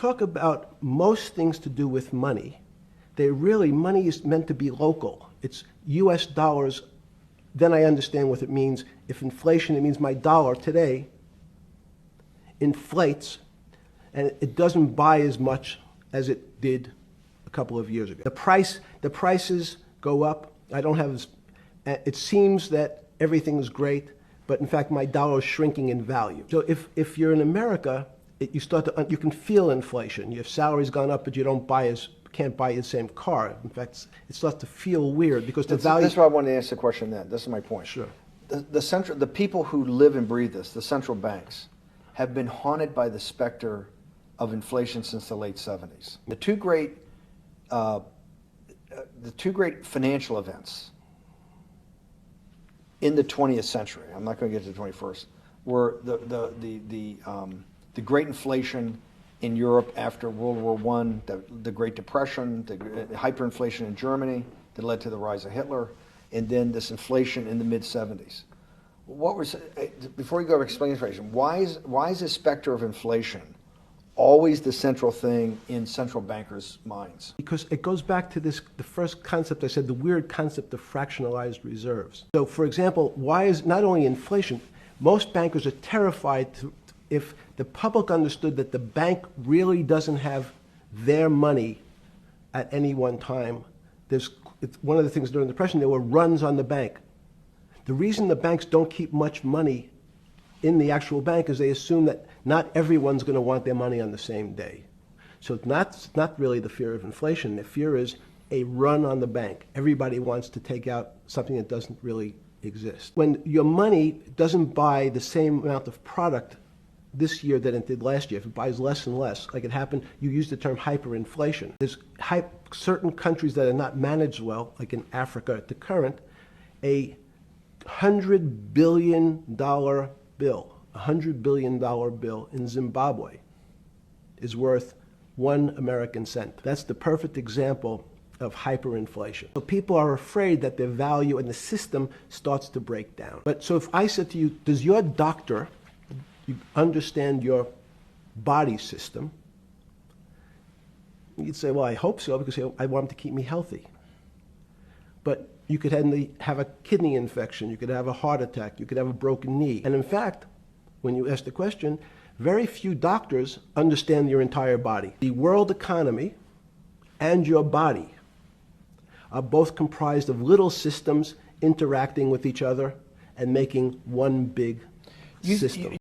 talk about most things to do with money, money is meant to be local. It's US dollars. Then I understand what it means. If inflation, it means my dollar today inflates and it doesn't buy as much as it did a couple of years ago. The prices go up. It seems that everything is great, but in fact my dollar is shrinking in value. So if you're in America, you can feel inflation. Your salary's gone up, but you can't buy the same car. In fact, it starts to feel weird because the value. That's why I wanted to ask the question then. This is my point. Sure. The people who live and breathe this, the central banks, have been haunted by the specter of inflation since the late 70s. The two great financial events in the 20th century, I'm not going to get to the 21st, were the great inflation in Europe after World War I, the Great Depression, the hyperinflation in Germany that led to the rise of Hitler, and then this inflation in the mid-70s. Before you go to explain inflation, why is the specter of inflation always the central thing in central bankers' minds? Because it goes back to the first concept I said, the weird concept of fractionalized reserves. So for example, why is not only inflation, most bankers are terrified if the public understood that the bank really doesn't have their money at any one time. It's one of the things during the Depression, there were runs on the bank. The reason the banks don't keep much money in the actual bank is they assume that not everyone's going to want their money on the same day. So it's not really the fear of inflation. The fear is a run on the bank. Everybody wants to take out something that doesn't really exist. When your money doesn't buy the same amount of product this year than it did last year, if it buys less and less, like it happened, you used the term hyperinflation. There's certain countries that are not managed well, like in Africa at the current, a $100 billion bill in Zimbabwe is worth 1 American cent. That's the perfect example of hyperinflation. So people are afraid that their value in the system starts to break down. So if I said to you, does your doctor understand your body system? You'd say, well, I hope so, because I want him to keep me healthy. But you could have a kidney infection, you could have a heart attack, you could have a broken knee. And in fact, when you ask the question, very few doctors understand your entire body. The world economy and your body are both comprised of little systems interacting with each other and making one big system.